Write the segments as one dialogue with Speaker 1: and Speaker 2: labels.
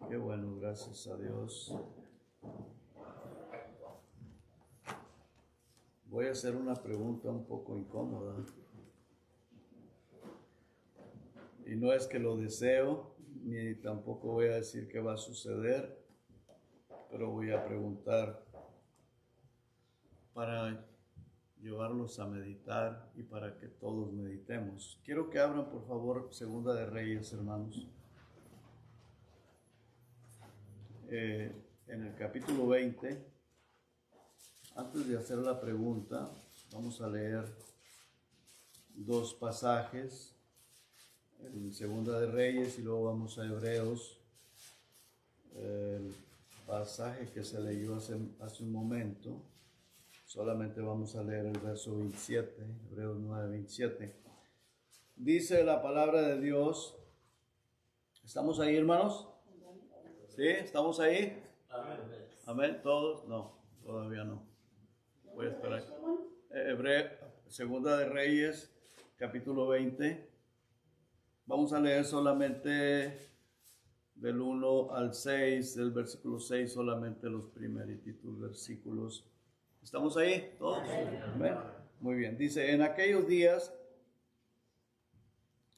Speaker 1: Qué bueno, gracias a Dios. Voy a hacer una pregunta un poco incómoda. Y no es que lo deseo, ni tampoco voy a decir qué va a suceder, pero voy a preguntar para llevarlos a meditar y para que todos meditemos. Quiero que abran, por favor, Segunda de Reyes, hermanos. En el capítulo 20, antes de hacer la pregunta, vamos a leer dos pasajes en Segunda de Reyes y luego vamos a Hebreos. El pasaje que se leyó hace un momento, solamente vamos a leer el verso 27, Hebreos 9, 27. Dice la palabra de Dios. ¿Estamos ahí, hermanos? ¿Sí? ¿Estamos ahí? Amén. ¿Amén? ¿Todos? No, todavía no. Voy a esperar. Segunda de Reyes, capítulo 20. Vamos a leer solamente del 1 al 6, del versículo 6, solamente los primeritos versículos. ¿Estamos ahí? ¿Todos? Amén. Muy bien. Dice, en aquellos días,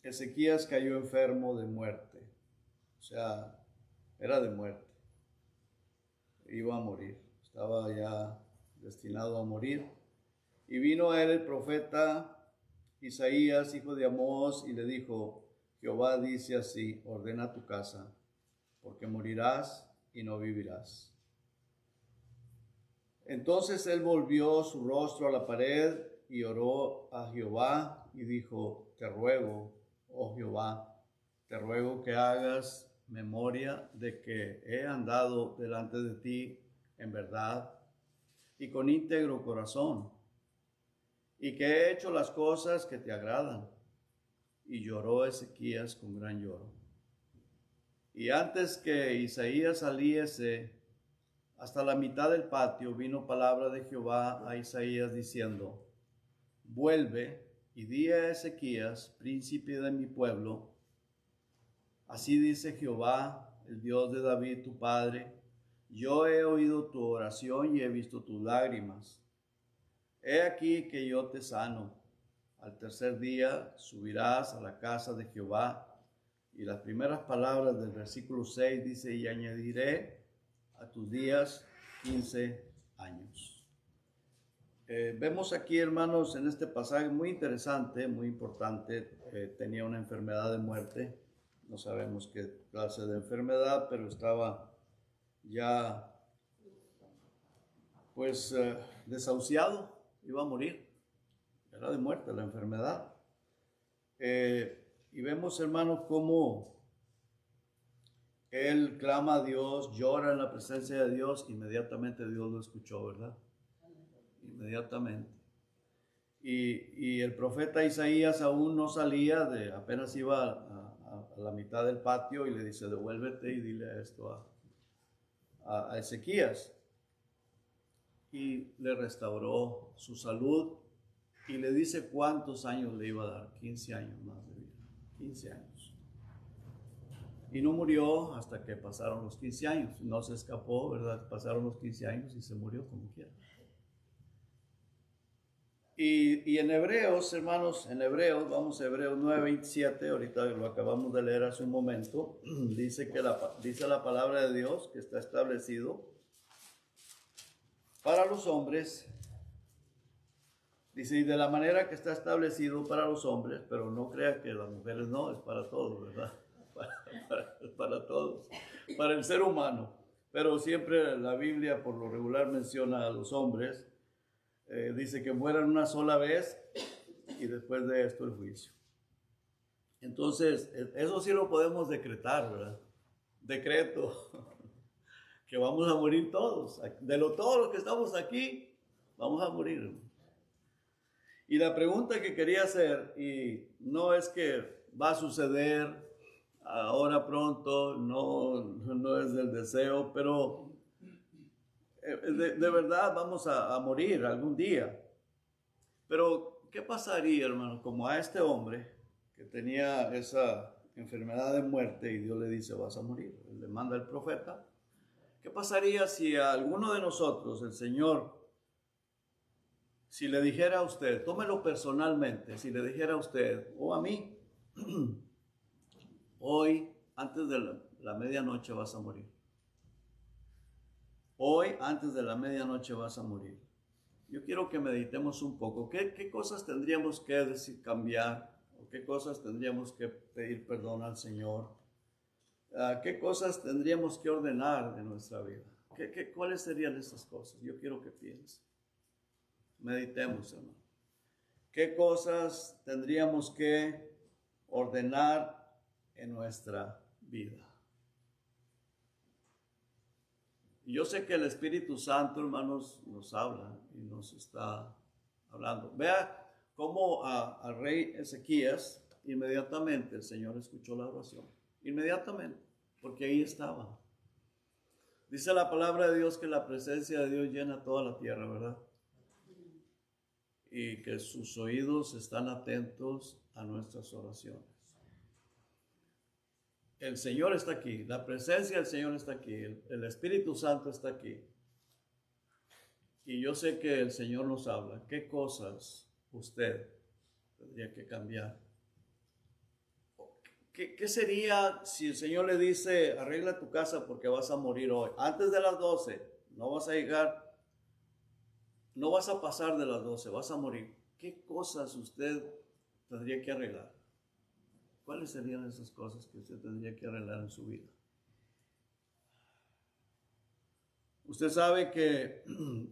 Speaker 1: Ezequías cayó enfermo de muerte. O sea, era de muerte. Iba a morir. Estaba ya destinado a morir. Y vino a él el profeta Isaías, hijo de Amós, y le dijo, Jehová dice así, ordena tu casa, porque morirás y no vivirás. Entonces él volvió su rostro a la pared y oró a Jehová y dijo, te ruego, oh Jehová, te ruego que hagas memoria de que he andado delante de ti en verdad y con íntegro corazón, y que he hecho las cosas que te agradan. Y lloró Ezequías con gran lloro. Y antes que Isaías saliese hasta la mitad del patio, vino palabra de Jehová a Isaías diciendo, vuelve y di a Ezequías, príncipe de mi pueblo, así dice Jehová, el Dios de David tu padre, yo he oído tu oración y he visto tus lágrimas. He aquí que yo te sano. Al tercer día subirás a la casa de Jehová. Y las primeras palabras del versículo 6 dice, y añadiré a tus días 15 años. Vemos aquí, hermanos, en este pasaje muy interesante, muy importante. Tenía una enfermedad de muerte. No sabemos qué clase de enfermedad, pero estaba ya pues desahuciado, iba a morir. Era de muerte la enfermedad. Y vemos, hermanos, cómo él clama a Dios, llora en la presencia de Dios, inmediatamente Dios lo escuchó, ¿verdad? Inmediatamente. Y el profeta Isaías aún no salía, apenas iba a la mitad del patio y le dice, devuélvete y dile esto a Ezequías. Y le restauró su salud. Y le dice cuántos años le iba a dar, 15 años más de vida, 15 años. Y no murió hasta que pasaron los 15 años, no se escapó, ¿verdad? Pasaron los 15 años y se murió como quiera. Y en Hebreos, hermanos, vamos a Hebreos 9:27, ahorita lo acabamos de leer hace un momento, dice la palabra de Dios que está establecido para los hombres. Dice, y de la manera que está establecido para los hombres, pero no crea que las mujeres no, es para todos, ¿verdad? Para todos, para el ser humano. Pero siempre la Biblia por lo regular menciona a los hombres, dice que mueran una sola vez y después de esto el juicio. Entonces, eso sí lo podemos decretar, ¿verdad? Decreto, que vamos a morir todos. Todos los que estamos aquí, vamos a morir. Y la pregunta que quería hacer, y no es que va a suceder ahora pronto, no es del deseo, pero de verdad vamos a morir algún día. Pero, ¿qué pasaría, hermano? Como a este hombre que tenía esa enfermedad de muerte y Dios le dice, vas a morir. Él le manda el profeta. ¿Qué pasaría si a alguno de nosotros el Señor, si le dijera a usted, tómelo personalmente, si le dijera a usted o a mí, hoy antes de la medianoche vas a morir? Hoy antes de la medianoche vas a morir. Yo quiero que meditemos un poco. ¿Qué cosas tendríamos que decir, cambiar? ¿O qué cosas tendríamos que pedir perdón al Señor? ¿Qué cosas tendríamos que ordenar de nuestra vida? ¿Cuáles serían esas cosas? Yo quiero que piensen. Meditemos, hermano. ¿Qué cosas tendríamos que ordenar en nuestra vida? Y yo sé que el Espíritu Santo, hermanos, nos habla y nos está hablando. Vea cómo al rey Ezequías, inmediatamente el Señor escuchó la oración. Inmediatamente, porque ahí estaba. Dice la palabra de Dios que la presencia de Dios llena toda la tierra, ¿verdad? Y que sus oídos están atentos a nuestras oraciones. El Señor está aquí, la presencia del Señor está aquí, el Espíritu Santo está aquí. Y yo sé que el Señor nos habla. ¿Qué cosas usted tendría que cambiar? ¿Qué sería si el Señor le dice, arregla tu casa porque vas a morir hoy? Antes de las 12, no vas a llegar, no vas a pasar de las 12, vas a morir. ¿Qué cosas usted tendría que arreglar? ¿Cuáles serían esas cosas que usted tendría que arreglar en su vida? Usted sabe que,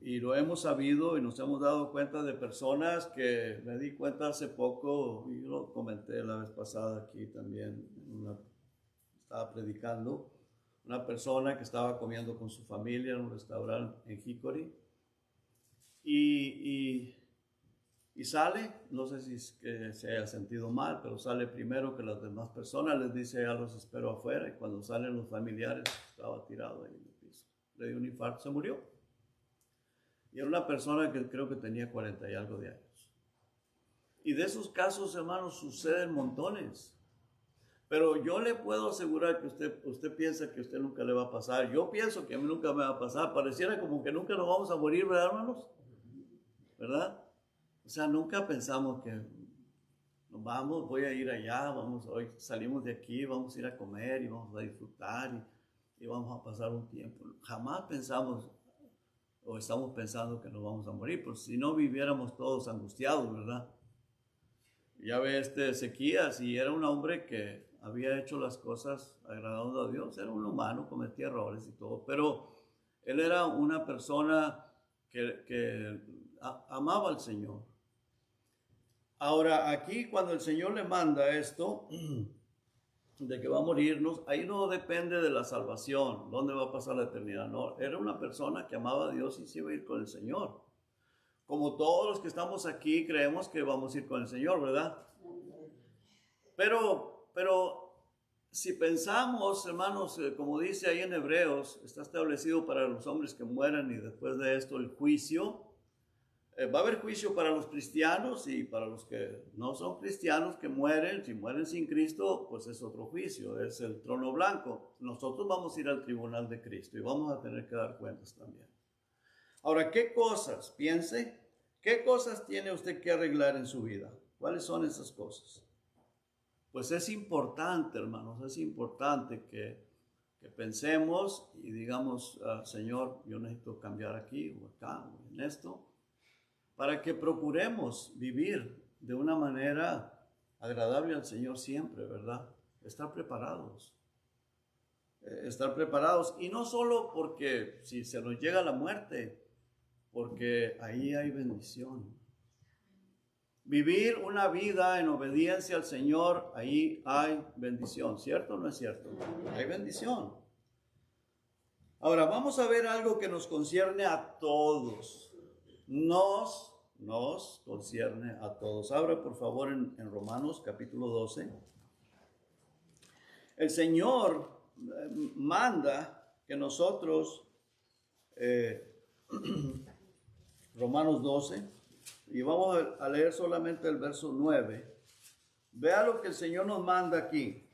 Speaker 1: y lo hemos sabido y nos hemos dado cuenta de personas que me di cuenta hace poco, y yo lo comenté la vez pasada aquí también, estaba predicando, una persona que estaba comiendo con su familia en un restaurante en Hickory, y sale, no sé si es que se haya sentido mal, pero sale primero que las demás personas, les dice, ya los espero afuera, y cuando salen los familiares, estaba tirado ahí en el piso. Le dio un infarto, se murió. Y era una persona que creo que tenía 40 y algo de años. Y de esos casos, hermanos, suceden montones. Pero yo le puedo asegurar que usted piensa que a usted nunca le va a pasar. Yo pienso que a mí nunca me va a pasar. Pareciera como que nunca nos vamos a morir, ¿verdad, hermanos? ¿Verdad? O sea, nunca pensamos que nos vamos, voy a ir allá, hoy salimos de aquí, vamos a ir a comer y vamos a disfrutar y vamos a pasar un tiempo. Jamás pensamos o estamos pensando que nos vamos a morir, pues si no viviéramos todos angustiados, ¿verdad? Ya ve Ezequías, y era un hombre que había hecho las cosas agradando a Dios, era un humano, cometía errores y todo, pero él era una persona que amaba al Señor. Ahora, aquí cuando el Señor le manda esto, de que va a morirnos, ahí no depende de la salvación, dónde va a pasar la eternidad, no. Era una persona que amaba a Dios y se iba a ir con el Señor. Como todos los que estamos aquí creemos que vamos a ir con el Señor, ¿verdad? Pero si pensamos, hermanos, como dice ahí en Hebreos, está establecido para los hombres que mueran y después de esto el juicio. Va a haber juicio para los cristianos y para los que no son cristianos que mueren. Si mueren sin Cristo, pues es otro juicio, es el trono blanco. Nosotros vamos a ir al tribunal de Cristo y vamos a tener que dar cuentas también. Ahora, ¿qué cosas? Piense, ¿qué cosas tiene usted que arreglar en su vida? ¿Cuáles son esas cosas? Pues es importante, hermanos, es importante que pensemos y digamos, Señor, yo necesito cambiar aquí o acá o en esto, para que procuremos vivir de una manera agradable al Señor siempre, ¿verdad? Estar preparados. Estar preparados. Y no solo porque si se nos llega la muerte, porque ahí hay bendición. Vivir una vida en obediencia al Señor, ahí hay bendición. ¿Cierto o no es cierto? Hay bendición. Ahora, vamos a ver algo que nos concierne a todos. Nos concierne a todos. Abra por favor en Romanos capítulo 12. El Señor manda que nosotros, Romanos 12, y vamos a leer solamente el verso 9. Vea lo que el Señor nos manda aquí.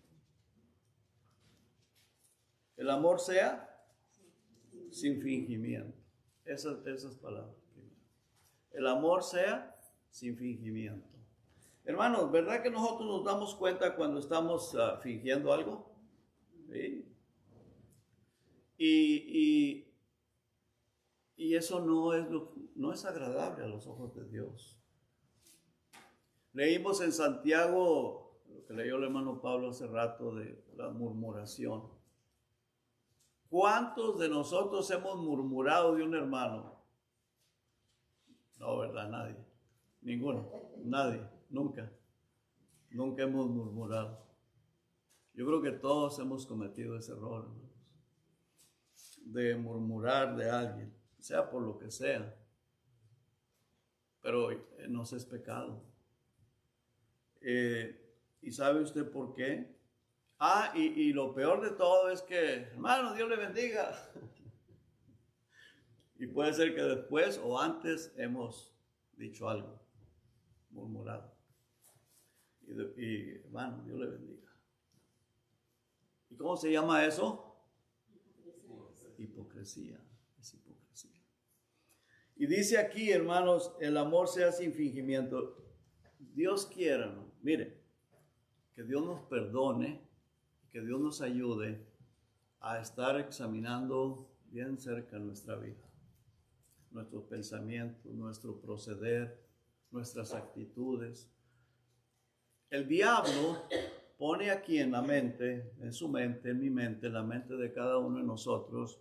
Speaker 1: El amor sea sin fingimiento. Esas palabras primero. El amor sea sin fingimiento. Hermanos, ¿verdad que nosotros nos damos cuenta cuando estamos fingiendo algo? ¿Sí? Y eso no es agradable a los ojos de Dios. Leímos en Santiago, lo que leyó el hermano Pablo hace rato, de la murmuración. ¿Cuántos de nosotros hemos murmurado de un hermano? No, ¿verdad? Nadie. Ninguno. Nadie. Nunca. Nunca hemos murmurado. Yo creo que todos hemos cometido ese error, hermanos, de murmurar de alguien, sea por lo que sea. Pero nos es pecado. ¿Y sabe usted por qué? Y lo peor de todo es que, hermano, Dios le bendiga. Y puede ser que después o antes hemos dicho algo, murmurado. Y hermano, Dios le bendiga. ¿Y cómo se llama eso? Hipocresía. Es hipocresía. Y dice aquí, hermanos, el amor sea sin fingimiento. Dios quiera, ¿no? Mire, que Dios nos perdone, que Dios nos ayude a estar examinando bien cerca nuestra vida, nuestros pensamientos, nuestro proceder, nuestras actitudes. El diablo pone aquí en la mente, en su mente, en mi mente, en la mente de cada uno de nosotros,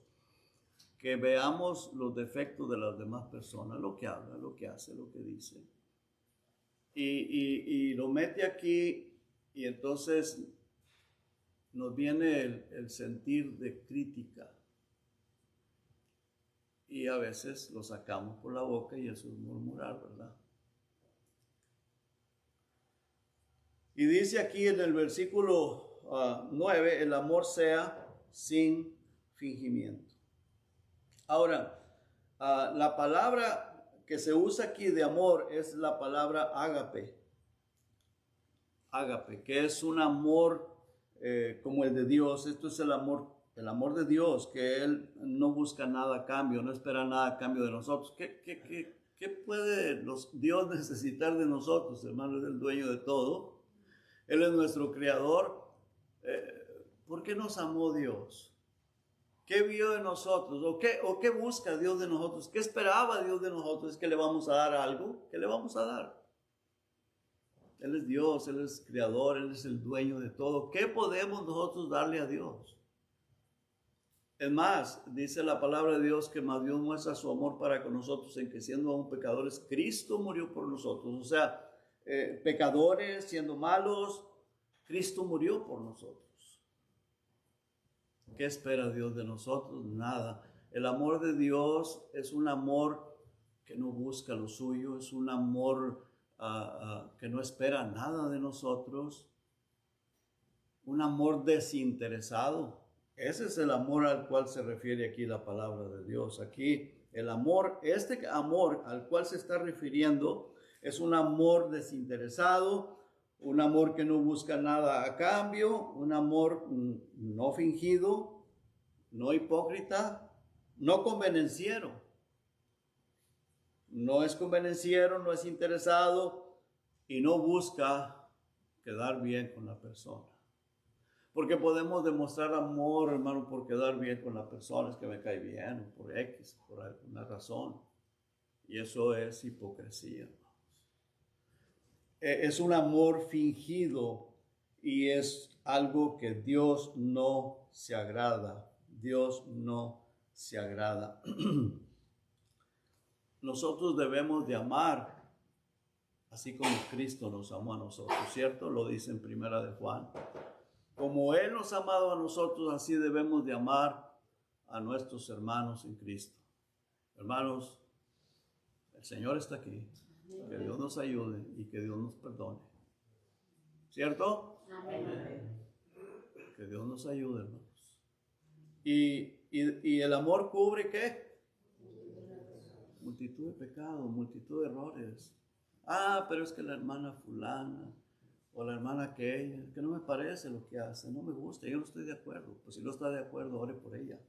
Speaker 1: que veamos los defectos de las demás personas, lo que habla, lo que hace, lo que dice. Y lo mete aquí, y entonces nos viene el sentir de crítica. Y a veces lo sacamos por la boca y eso es murmurar, ¿verdad? Y dice aquí en el versículo 9, el amor sea sin fingimiento. Ahora, la palabra que se usa aquí de amor es la palabra ágape. Ágape, que es un amor como el de Dios. Esto es el amor de Dios, que Él no busca nada a cambio, no espera nada a cambio de nosotros. ¿Qué puede Dios necesitar de nosotros, hermano? Es el dueño de todo. Él es nuestro creador. ¿Por qué nos amó Dios? ¿Qué vio de nosotros? ¿O qué busca Dios de nosotros? ¿Qué esperaba Dios de nosotros? ¿Es que le vamos a dar algo? ¿Qué le vamos a dar? Él es Dios, Él es creador, Él es el dueño de todo. ¿Qué podemos nosotros darle a Dios? Es más, dice la palabra de Dios que más Dios muestra su amor para con nosotros en que siendo aún pecadores, Cristo murió por nosotros. O sea, pecadores, siendo malos, Cristo murió por nosotros. ¿Qué espera Dios de nosotros? Nada. El amor de Dios es un amor que no busca lo suyo, es un amor que no espera nada de nosotros, un amor desinteresado. Ese es el amor al cual se refiere aquí la palabra de Dios. Aquí el amor, este amor al cual se está refiriendo es un amor desinteresado, un amor que no busca nada a cambio, un amor no fingido, no hipócrita, no convenenciero. No es convenenciero, no es interesado y no busca quedar bien con la persona. Porque podemos demostrar amor, hermano, por quedar bien con la persona, es que me cae bien, o por X, por alguna razón. Y eso es hipocresía, hermanos. Es un amor fingido y es algo que Dios no se agrada. Dios no se agrada. Nosotros debemos de amar así como Cristo nos amó a nosotros, ¿cierto? Lo dice en Primera de Juan. Como Él nos ha amado a nosotros, así debemos de amar a nuestros hermanos en Cristo. Hermanos, el Señor está aquí. Que Dios nos ayude y que Dios nos perdone. ¿Cierto? Amén. Que Dios nos ayude, hermanos. Y el amor cubre ¿qué? Multitud de pecados, multitud de errores. Pero es que la hermana fulana, O la hermana que no me parece lo que hace, no me gusta, yo no estoy de acuerdo. Pues si no está de acuerdo, ore por ella.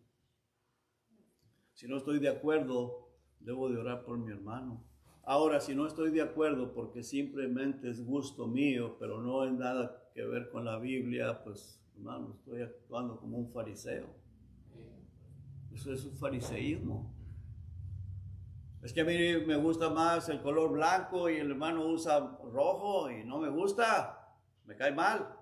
Speaker 1: Si no estoy de acuerdo, debo de orar por mi hermano. Ahora, si no estoy de acuerdo porque simplemente es gusto mío, pero no hay nada que ver con la Biblia, pues, hermano, estoy actuando como un fariseo. Eso es un fariseísmo. Es que a mí me gusta más el color blanco y el hermano usa rojo y no me gusta, me cae mal.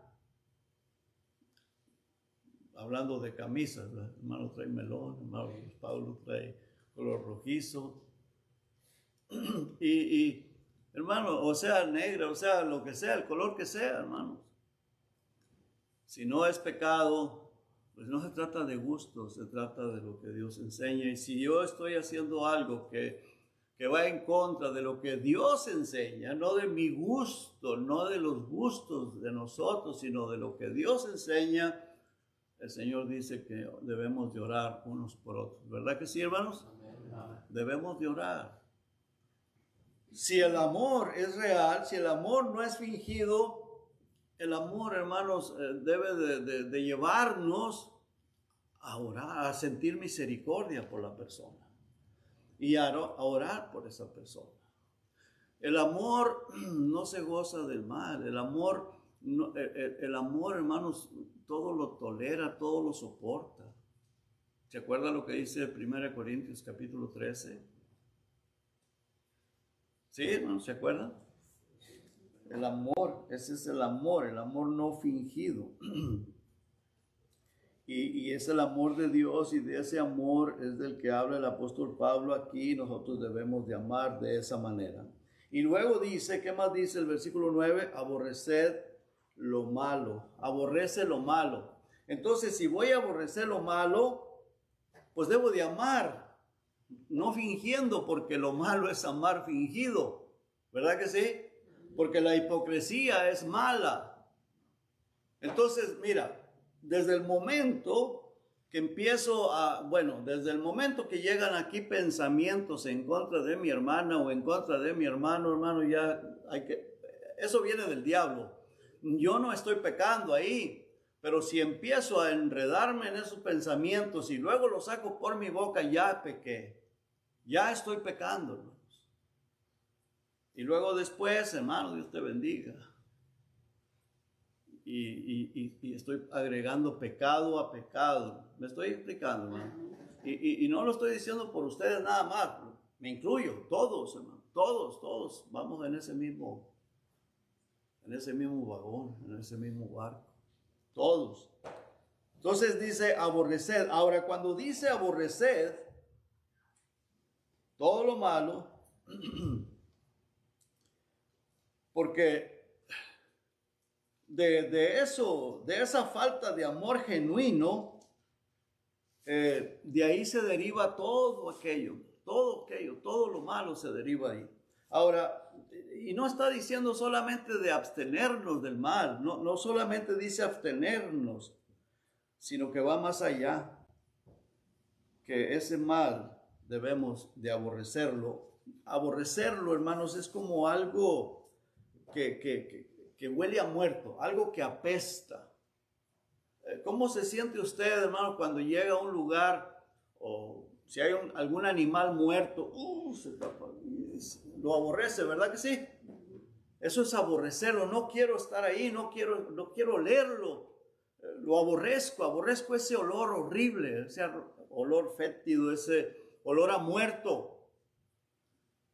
Speaker 1: Hablando de camisas, el hermano trae melón, el hermano Pablo trae color rojizo. Y hermano, o sea negra, o sea lo que sea, el color que sea, hermanos. Si no es pecado, pues no se trata de gusto, se trata de lo que Dios enseña. Y si yo estoy haciendo algo que va en contra de lo que Dios enseña, no de mi gusto, no de los gustos de nosotros, sino de lo que Dios enseña, el Señor dice que debemos de orar unos por otros. ¿Verdad que sí, hermanos? Amén. Debemos de orar. Si el amor es real, si el amor no es fingido, el amor, hermanos, debe de llevarnos a orar, a sentir misericordia por la persona y a orar por esa persona. El amor no se goza del mal, el amor, hermanos, todo lo tolera, todo lo soporta. ¿Se acuerda lo que dice 1 Corintios capítulo 13? ¿Sí, hermanos? ¿Se acuerdan? El amor, ese es el amor no fingido. Y es el amor de Dios, y de ese amor es del que habla el apóstol Pablo aquí. Nosotros debemos de amar de esa manera. Y luego dice, ¿qué más dice el versículo 9? Aborreced lo malo, aborrece lo malo. Entonces, si voy a aborrecer lo malo, pues debo de amar, no fingiendo, porque lo malo es amar fingido, ¿verdad que sí? Porque la hipocresía es mala. Entonces, mira, desde el momento que desde el momento que llegan aquí pensamientos en contra de mi hermana o en contra de mi hermano, ya eso viene del diablo. Yo no estoy pecando ahí, pero si empiezo a enredarme en esos pensamientos y luego los saco por mi boca, ya pequé, ya estoy pecando, hermanos. Y luego después, hermano, Dios te bendiga. Y estoy agregando pecado a pecado. Me estoy explicando, hermano. Y no lo estoy diciendo por ustedes nada más. Me incluyo, todos, hermano. Todos vamos en ese mismo vagón, en ese mismo barco. Todos. Entonces dice aborreced. Ahora, cuando dice aborreced todo lo malo, porque de esa falta de amor genuino, de ahí se deriva todo aquello, todo lo malo se deriva ahí. Ahora, y no está diciendo solamente de abstenernos del mal, no solamente dice abstenernos, sino que va más allá, que ese mal debemos de aborrecerlo. Aborrecerlo, hermanos, es como algo que huele a muerto, algo que apesta. ¿Cómo se siente usted, hermano, cuando llega a un lugar o si hay algún animal muerto? Lo aborrece, ¿verdad que sí? Eso es aborrecerlo. No quiero estar ahí, no quiero olerlo. Lo aborrezco ese olor horrible, ese olor fétido, ese olor a muerto.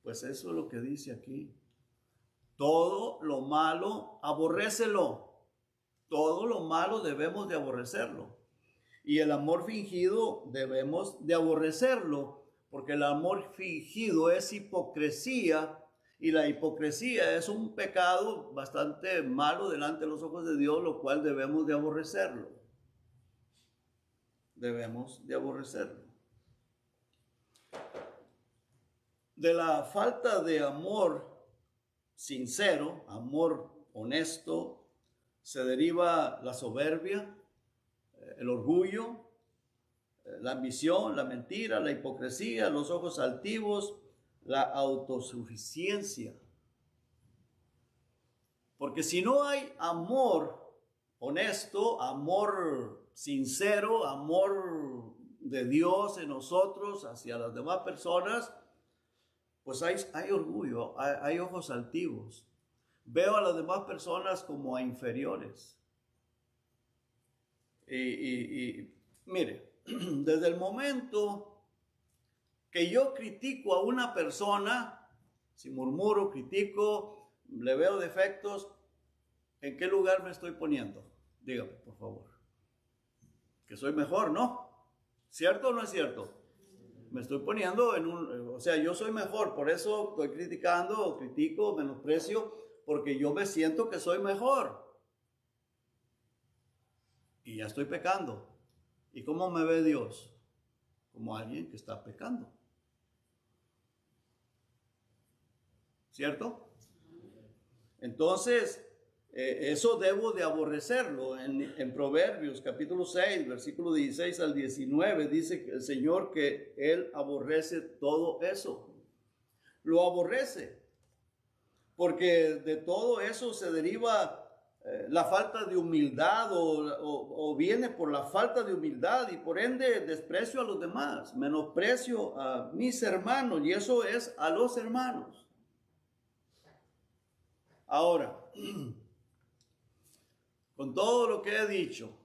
Speaker 1: Pues eso es lo que dice aquí. Todo lo malo, aborrécelo. Todo lo malo debemos de aborrecerlo. Y el amor fingido debemos de aborrecerlo, porque el amor fingido es hipocresía, y la hipocresía es un pecado bastante malo delante de los ojos de Dios, lo cual debemos de aborrecerlo. Debemos de aborrecerlo. De la falta de amor sincero, amor honesto, se deriva la soberbia, el orgullo, la ambición, la mentira, la hipocresía, los ojos altivos, la autosuficiencia. Porque si no hay amor honesto, amor sincero, amor de Dios en nosotros hacia las demás personas, pues hay orgullo, hay ojos altivos. Veo a las demás personas como a inferiores. Y mire, desde el momento que yo critico a una persona, si murmuro, critico, le veo defectos, ¿en qué lugar me estoy poniendo? Dígame, por favor. Que soy mejor, ¿no? ¿Cierto o no es cierto? Me estoy poniendo o sea, yo soy mejor, por eso estoy criticando, o critico, menosprecio, porque yo me siento que soy mejor. Y ya estoy pecando. ¿Y cómo me ve Dios? Como alguien que está pecando. ¿Cierto? Entonces, eso debo de aborrecerlo. En Proverbios capítulo 6, versículo 16 al 19, dice que el Señor que Él aborrece todo eso. Lo aborrece. Porque de todo eso se deriva la falta de humildad o viene por la falta de humildad y por ende desprecio a los demás, menosprecio a mis hermanos, y eso es a los hermanos. Ahora, con todo lo que he dicho,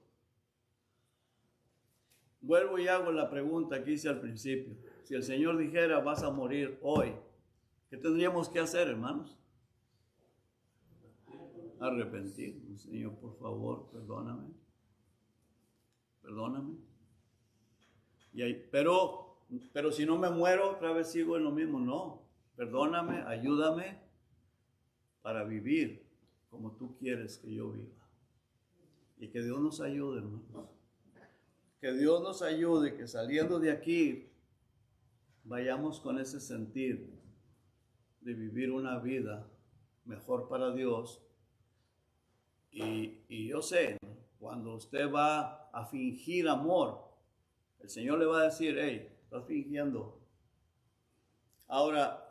Speaker 1: vuelvo y hago la pregunta que hice al principio. Si el Señor dijera, vas a morir hoy, ¿qué tendríamos que hacer, hermanos? Arrepentirnos. Señor, por favor, perdóname. Perdóname. Pero si no me muero, otra vez sigo en lo mismo. No, perdóname, ayúdame para vivir como tú quieres que yo viva. Y que Dios nos ayude, hermanos. Que Dios nos ayude, que saliendo de aquí vayamos con ese sentir de vivir una vida mejor para Dios. Y yo sé, cuando usted va a fingir amor, el Señor le va a decir, hey, estás fingiendo. Ahora,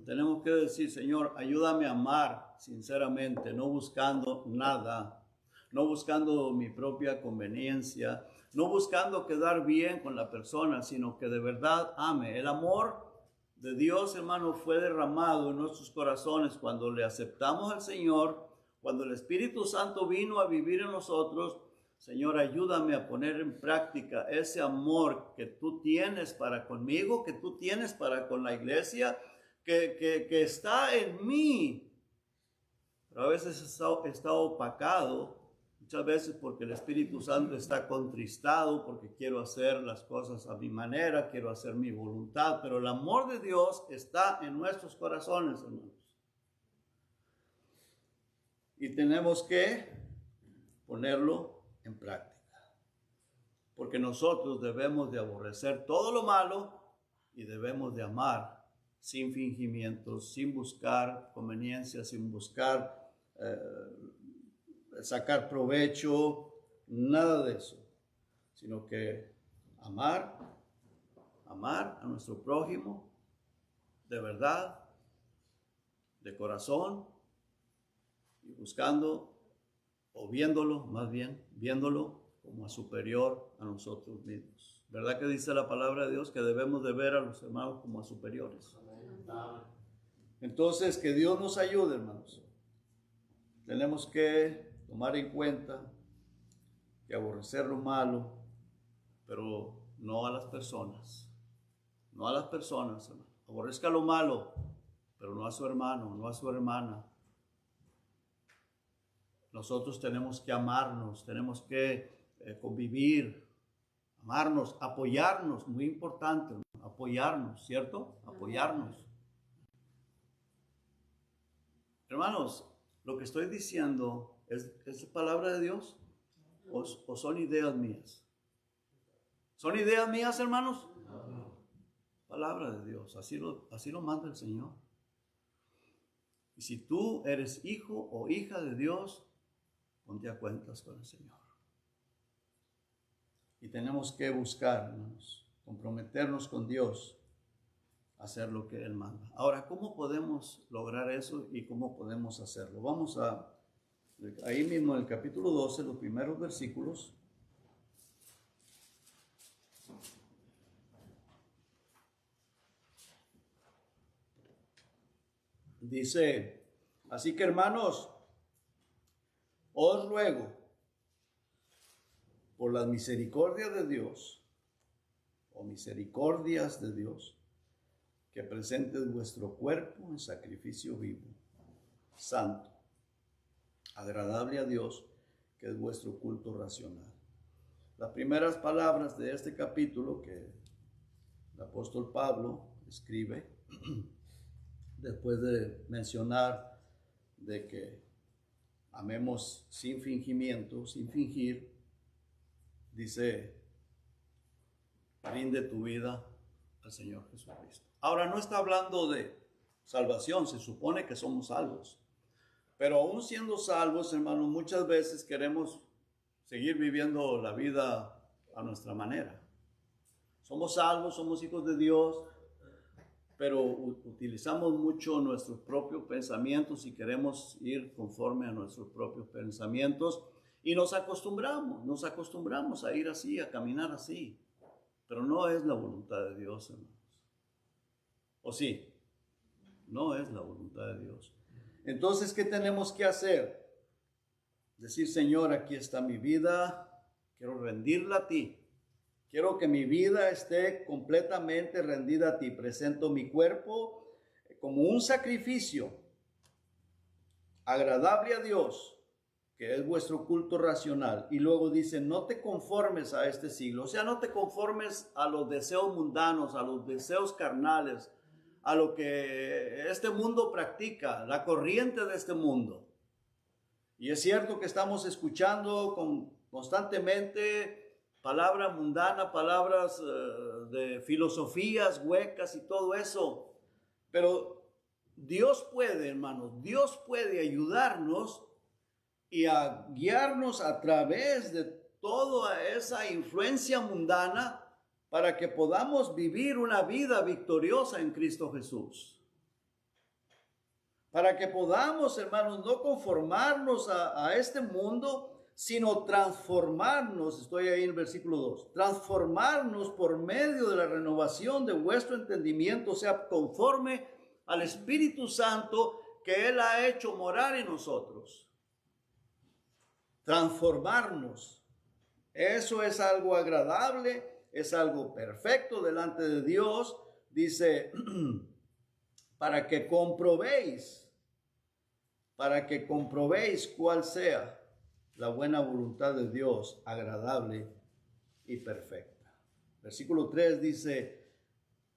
Speaker 1: tenemos que decir, Señor, ayúdame a amar sinceramente, no buscando nada, no buscando mi propia conveniencia, no buscando quedar bien con la persona, sino que de verdad ame. El amor de Dios, hermano, fue derramado en nuestros corazones cuando le aceptamos al Señor, cuando el Espíritu Santo vino a vivir en nosotros. Señor, ayúdame a poner en práctica ese amor que tú tienes para conmigo, que tú tienes para con la iglesia, que está en mí. Pero a veces está opacado, muchas veces porque el Espíritu Santo está contristado, porque quiero hacer las cosas a mi manera, quiero hacer mi voluntad, pero el amor de Dios está en nuestros corazones, hermanos. Y tenemos que ponerlo en práctica, porque nosotros debemos de aborrecer todo lo malo y debemos de amar sin fingimientos, sin buscar conveniencia, sin buscar sacar provecho, nada de eso, sino que amar a nuestro prójimo de verdad, de corazón, y buscando o viéndolo, más bien, viéndolo como a superior a nosotros mismos. ¿Verdad que dice la palabra de Dios que debemos de ver a los hermanos como a superiores? Entonces, que Dios nos ayude, hermanos. Tenemos que tomar en cuenta que aborrecer lo malo, pero no a las personas. No a las personas, hermano. Aborrezca lo malo, pero no a su hermano, no a su hermana. Nosotros tenemos que amarnos, tenemos que convivir, amarnos, apoyarnos, muy importante, apoyarnos, ¿cierto? Apoyarnos. Hermanos, lo que estoy diciendo es palabra de Dios o son ideas mías. ¿Son ideas mías, hermanos? No. Palabra de Dios, así lo manda el Señor. Y si tú eres hijo o hija de Dios, ponte a cuentas con el Señor. Y tenemos que buscar, hermanos, comprometernos con Dios, hacer lo que Él manda. Ahora, ¿cómo podemos lograr eso y cómo podemos hacerlo? Vamos a ahí mismo en el capítulo 12, los primeros versículos. Dice, así que hermanos, os ruego por las misericordias de Dios, o misericordias de Dios, que presentes vuestro cuerpo en sacrificio vivo, santo, agradable a Dios, que es vuestro culto racional. Las primeras palabras de este capítulo que el apóstol Pablo escribe, después de mencionar de que amemos sin fingimiento, sin fingir, dice, rinde tu vida al Señor Jesucristo. Ahora no está hablando de salvación, se supone que somos salvos. Pero aún siendo salvos, hermanos, muchas veces queremos seguir viviendo la vida a nuestra manera. Somos salvos, somos hijos de Dios, pero utilizamos mucho nuestros propios pensamientos y queremos ir conforme a nuestros propios pensamientos y nos acostumbramos a ir así, a caminar así. Pero no es la voluntad de Dios, hermanos. ¿O sí? No es la voluntad de Dios. Entonces, ¿qué tenemos que hacer? Decir, Señor, aquí está mi vida, quiero rendirla a ti. Quiero que mi vida esté completamente rendida a ti. Presento mi cuerpo como un sacrificio agradable a Dios, que es vuestro culto racional. Y luego dice, no te conformes a este siglo. O sea, no te conformes a los deseos mundanos, a los deseos carnales, a lo que este mundo practica, la corriente de este mundo. Y es cierto que estamos escuchando constantemente palabra mundana, palabras de filosofías huecas y todo eso. Pero Dios puede, hermanos, Dios puede ayudarnos y a guiarnos a través de toda esa influencia mundana para que podamos vivir una vida victoriosa en Cristo Jesús. Para que podamos, hermanos, no conformarnos a este mundo, sino transformarnos, estoy ahí en el versículo 2, transformarnos por medio de la renovación de vuestro entendimiento, o sea, conforme al Espíritu Santo que Él ha hecho morar en nosotros. Transformarnos. Eso es algo agradable, es algo perfecto delante de Dios. Dice, para que comprobéis cuál sea la buena voluntad de Dios, agradable y perfecta. Versículo 3 dice,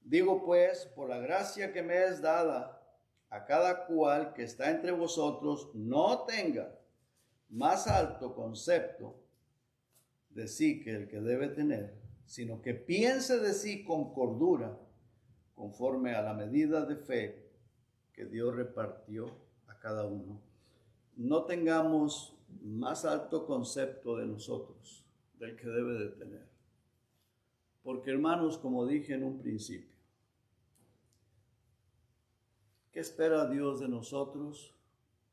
Speaker 1: digo pues, por la gracia que me es dada, a cada cual que está entre vosotros no tenga más alto concepto de sí que el que debe tener, sino que piense de sí con cordura, conforme a la medida de fe que Dios repartió a cada uno. No tengamos más alto concepto de nosotros, del que debe de tener. Porque, hermanos, como dije en un principio, ¿qué espera Dios de nosotros?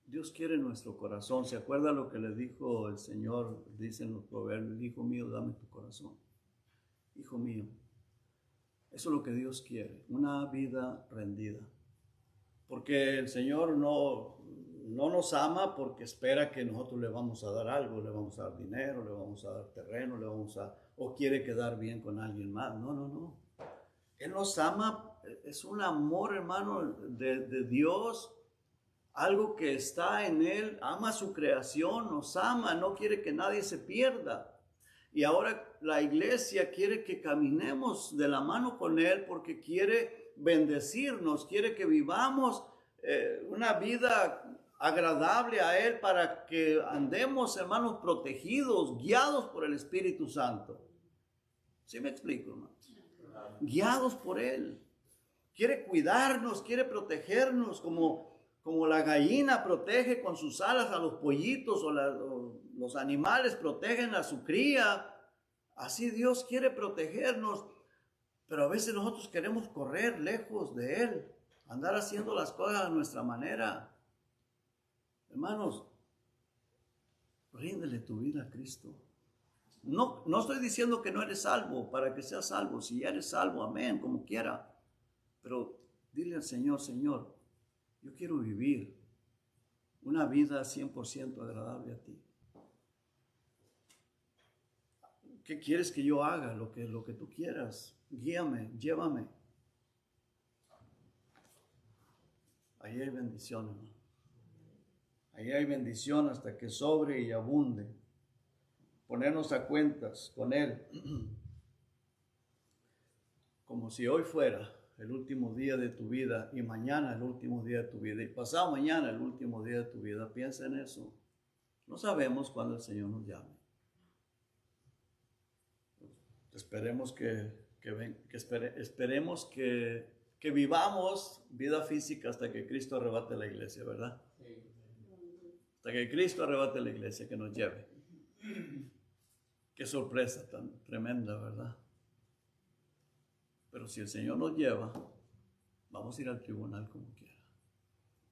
Speaker 1: Dios quiere nuestro corazón. ¿Se acuerda lo que le dijo el Señor? Dicen los proverbios, hijo mío, dame tu corazón. Hijo mío, eso es lo que Dios quiere, una vida rendida. Porque el Señor no nos ama porque espera que nosotros le vamos a dar algo, le vamos a dar dinero, le vamos a dar terreno, o quiere quedar bien con alguien más. No. Él nos ama, es un amor, hermano, de Dios, algo que está en Él, ama su creación, nos ama, no quiere que nadie se pierda. Y ahora la iglesia quiere que caminemos de la mano con Él porque quiere bendecirnos, quiere que vivamos una vida agradable a Él para que andemos, hermanos, protegidos, guiados por el Espíritu Santo. ¿Sí me explico, hermanos? Guiados por Él. Quiere cuidarnos, quiere protegernos como la gallina protege con sus alas a los pollitos o los animales protegen a su cría. Así Dios quiere protegernos, pero a veces nosotros queremos correr lejos de Él, andar haciendo las cosas a nuestra manera. Hermanos, ríndele tu vida a Cristo. No, no estoy diciendo que no eres salvo para que seas salvo. Si ya eres salvo, amén, como quiera. Pero dile al Señor, Señor, yo quiero vivir una vida 100% agradable a ti. ¿Qué quieres que yo haga? Lo que tú quieras. Guíame, llévame. Ahí hay bendición, hermano. Ahí hay bendición hasta que sobre y abunde. Ponernos a cuentas con Él. Como si hoy fuera el último día de tu vida y mañana el último día de tu vida y pasado mañana el último día de tu vida. Piensa en eso. No sabemos cuándo el Señor nos llame. Esperemos esperemos que vivamos vida física hasta que Cristo arrebate la iglesia, ¿verdad? Hasta que Cristo arrebate la iglesia, que nos lleve. Qué sorpresa tan tremenda, ¿verdad? Pero si el Señor nos lleva, vamos a ir al tribunal como quiera.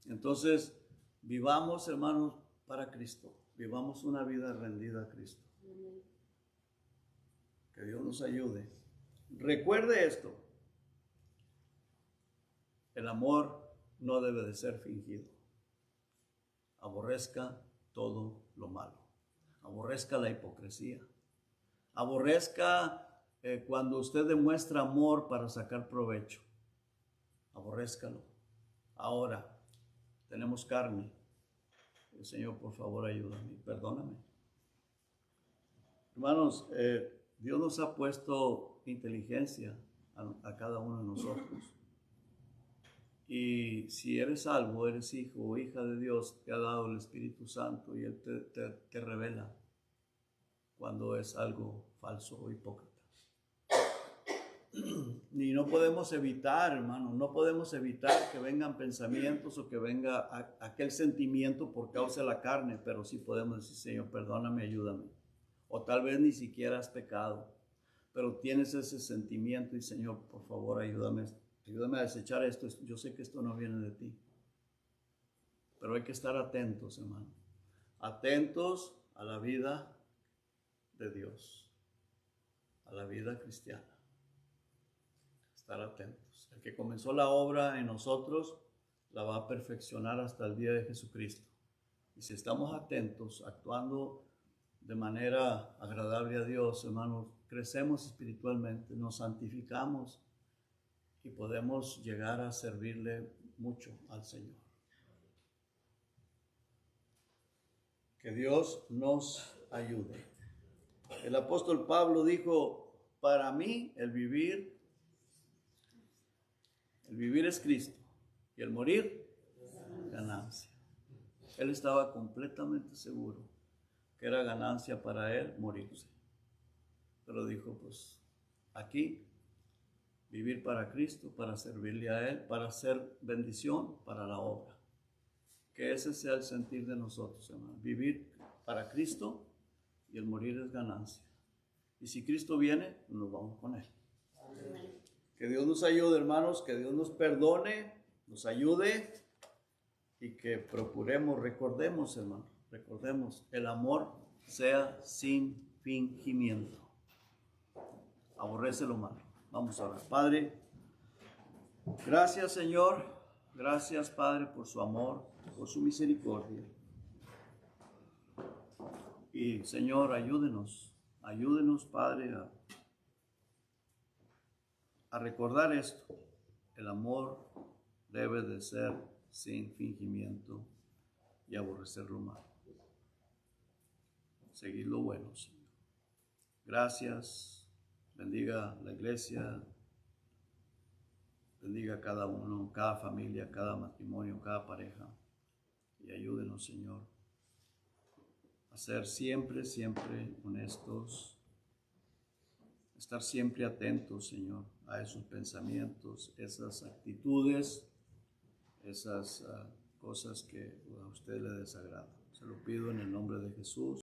Speaker 1: Entonces, vivamos, hermanos, para Cristo. Vivamos una vida rendida a Cristo. Que Dios nos ayude. Recuerde esto. El amor no debe de ser fingido. Aborrezca todo lo malo. Aborrezca la hipocresía. Aborrezca cuando usted demuestra amor para sacar provecho. Aborrézcalo. Ahora, tenemos carne. El Señor, por favor, ayúdame. Perdóname. Hermanos, Dios nos ha puesto inteligencia a cada uno de nosotros. Y si eres salvo, eres hijo o hija de Dios, te ha dado el Espíritu Santo y Él te revela cuando es algo falso o hipócrita. Y no podemos evitar, hermano, no podemos evitar que vengan pensamientos o que venga aquel sentimiento por causa de la carne, pero sí podemos decir, Señor, perdóname, ayúdame. O tal vez ni siquiera has pecado, pero tienes ese sentimiento y, Señor, por favor, ayúdame a desechar esto. Yo sé que esto no viene de ti, pero hay que estar atentos, hermano. Atentos a la vida de Dios, a la vida cristiana. Estar atentos. El que comenzó la obra en nosotros la va a perfeccionar hasta el día de Jesucristo. Y si estamos atentos, actuando de manera agradable a Dios, hermanos, crecemos espiritualmente, nos santificamos y podemos llegar a servirle mucho al Señor. Que Dios nos ayude. El apóstol Pablo dijo, para mí el vivir es Cristo y el morir, ganancia. Él estaba completamente seguro que era ganancia para él morirse. Pero dijo, pues, aquí, vivir para Cristo, para servirle a Él, para hacer bendición para la obra. Que ese sea el sentir de nosotros, hermano. Vivir para Cristo y el morir es ganancia. Y si Cristo viene, nos vamos con Él. Amén. Que Dios nos ayude, hermanos, que Dios nos perdone, nos ayude y que recordemos, hermano, el amor sea sin fingimiento. Aborrece lo malo. Vamos a orar. Padre, gracias, Señor. Gracias, Padre, por su amor, por su misericordia. Y, Señor, ayúdenos, Padre, a recordar esto. El amor debe de ser sin fingimiento y aborrecer lo malo. Seguir lo bueno, Señor. Gracias. Bendiga la iglesia. Bendiga a cada uno, cada familia, cada matrimonio, cada pareja. Y ayúdenos, Señor, a ser siempre honestos. Estar siempre atentos, Señor, a esos pensamientos, esas actitudes, esas cosas que a usted le desagradan. Se lo pido en el nombre de Jesús.